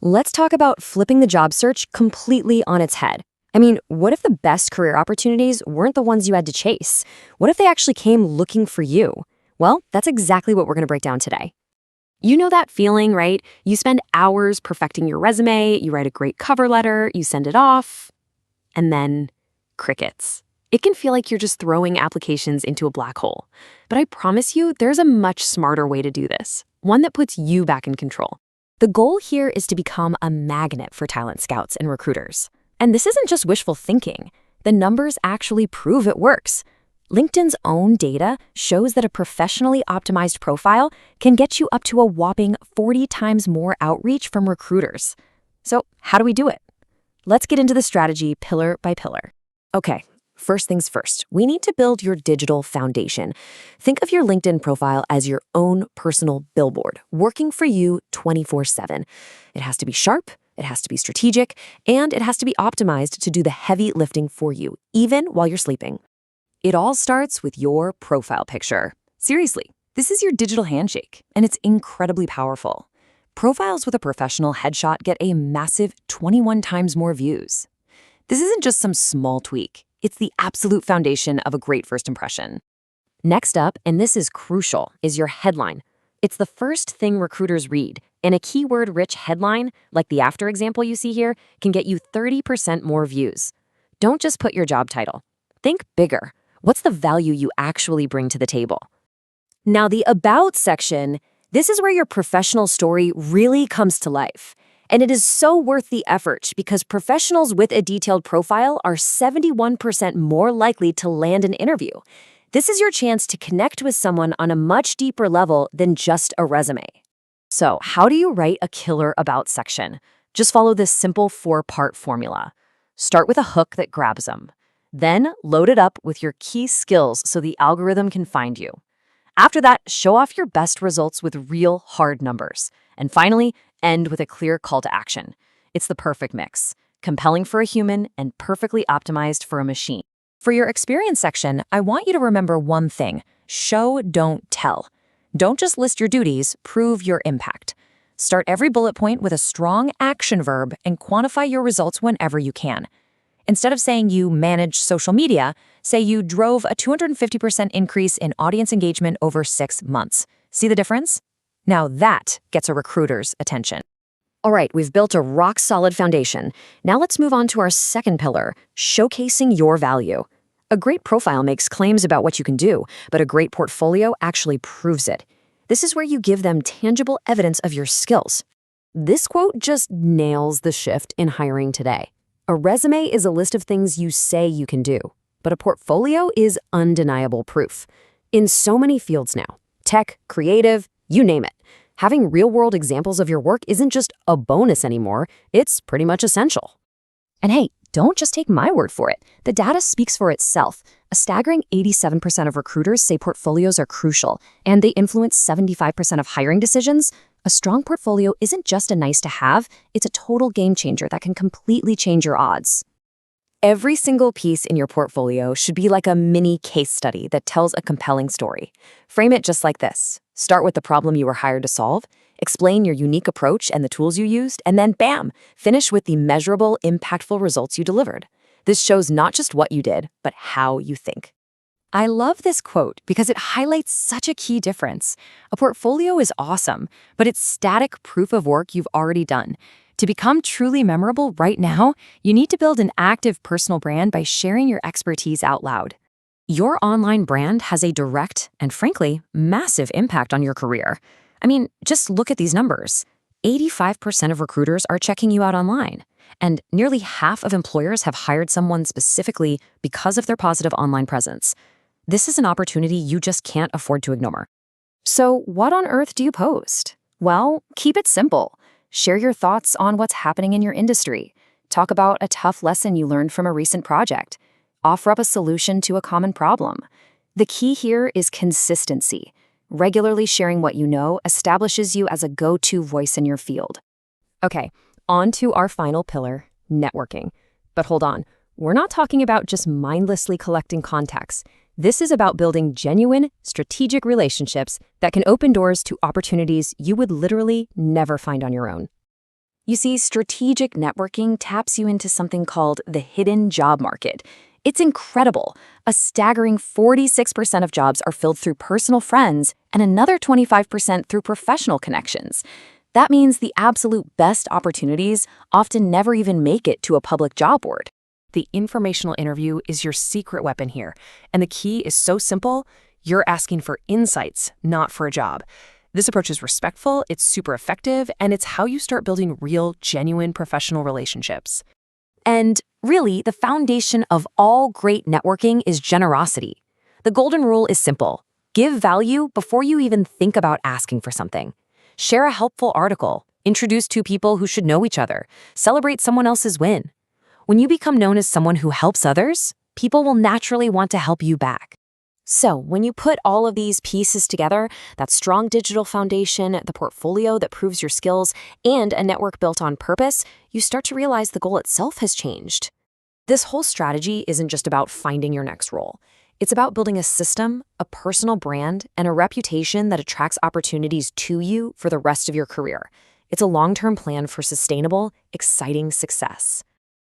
Let's talk about flipping the job search completely on its head. I mean, what if the best career opportunities weren't the ones you had to chase? What if they actually came looking for you? Well, that's exactly what we're going to break down today. You know that feeling, right? You spend hours perfecting your resume, you write a great cover letter, you send it off, and then crickets. It can feel like you're just throwing applications into a black hole. But I promise you, there's a much smarter way to do this, one that puts you back in control. The goal here is to become a magnet for talent scouts and recruiters. And this isn't just wishful thinking. The numbers actually prove it works. LinkedIn's own data shows that a professionally optimized profile can get you up to a whopping 40 times more outreach from recruiters. So how do we do it? Let's get into the strategy pillar by pillar. Okay, first things first, we need to build your digital foundation. Think of your LinkedIn profile as your own personal billboard, working for you 24/7. It has to be sharp, it has to be strategic, and it has to be optimized to do the heavy lifting for you, even while you're sleeping. It all starts with your profile picture. Seriously, this is your digital handshake, and it's incredibly powerful. Profiles with a professional headshot get a massive 21 times more views. This isn't just some small tweak. It's the absolute foundation of a great first impression. Next up, and this is crucial, is your headline. It's the first thing recruiters read, and a keyword-rich headline, like the after example you see here, can get you 30% more views. Don't just put your job title. Think bigger. What's the value you actually bring to the table? Now, the About section, this is where your professional story really comes to life. And it is so worth the effort because professionals with a detailed profile are 71% more likely to land an interview. This is your chance to connect with someone on a much deeper level than just a resume. So, how do you write a killer About section? Just follow this simple 4-part formula. Start with a hook that grabs them. Then load it up with your key skills so the algorithm can find you. After that, show off your best results with real hard numbers. And finally, end with a clear call to action. It's the perfect mix, compelling for a human and perfectly optimized for a machine. For your experience section, I want you to remember one thing: show, don't tell. Don't just list your duties, prove your impact. Start every bullet point with a strong action verb and quantify your results whenever you can. Instead of saying you manage social media, say you drove a 250% increase in audience engagement over 6 months. See the difference? Now that gets a recruiter's attention. All right, we've built a rock-solid foundation. Now let's move on to our second pillar, showcasing your value. A great profile makes claims about what you can do, but a great portfolio actually proves it. This is where you give them tangible evidence of your skills. This quote just nails the shift in hiring today. A resume is a list of things you say you can do, but a portfolio is undeniable proof. In so many fields now, tech, creative, you name it, having real-world examples of your work isn't just a bonus anymore, it's pretty much essential. And hey, don't just take my word for it. The data speaks for itself. A staggering 87% of recruiters say portfolios are crucial, and they influence 75% of hiring decisions. A strong portfolio isn't just a nice to have, it's a total game changer that can completely change your odds. Every single piece in your portfolio should be like a mini case study that tells a compelling story. Frame it just like this. Start with the problem you were hired to solve, explain your unique approach and the tools you used, and then bam, finish with the measurable, impactful results you delivered. This shows not just what you did, but how you think. I love this quote because it highlights such a key difference. A portfolio is awesome, but it's static proof of work you've already done. To become truly memorable right now, you need to build an active personal brand by sharing your expertise out loud. Your online brand has a direct and, frankly, massive impact on your career. I mean, just look at these numbers. 85% of recruiters are checking you out online, and nearly half of employers have hired someone specifically because of their positive online presence. This is an opportunity you just can't afford to ignore. So what on earth do you post? Well, keep it simple. Share your thoughts on what's happening in your industry. Talk about a tough lesson you learned from a recent project. Offer up a solution to a common problem. The key here is consistency. Regularly sharing what you know establishes you as a go-to voice in your field. Okay, on to our final pillar, networking. But hold on, we're not talking about just mindlessly collecting contacts. This is about building genuine, strategic relationships that can open doors to opportunities you would literally never find on your own. You see, strategic networking taps you into something called the hidden job market. It's incredible. A staggering 46% of jobs are filled through personal friends and another 25% through professional connections. That means the absolute best opportunities often never even make it to a public job board. The informational interview is your secret weapon here, and the key is so simple: you're asking for insights, not for a job. This approach is respectful, it's super effective, and it's how you start building real, genuine professional relationships. And really, the foundation of all great networking is generosity. The golden rule is simple: give value before you even think about asking for something. Share a helpful article, introduce two people who should know each other, celebrate someone else's win. When you become known as someone who helps others, people will naturally want to help you back. So, when you put all of these pieces together, that strong digital foundation, the portfolio that proves your skills, and a network built on purpose, you start to realize the goal itself has changed. This whole strategy isn't just about finding your next role. It's about building a system, a personal brand, and a reputation that attracts opportunities to you for the rest of your career. It's a long-term plan for sustainable, exciting success.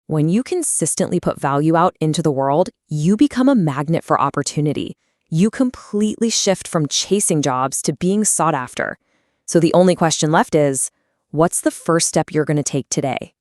When you consistently put value out into the world, you become a magnet for opportunity. You completely shift from chasing jobs to being sought after. So the only question left is, what's the first step you're going to take today?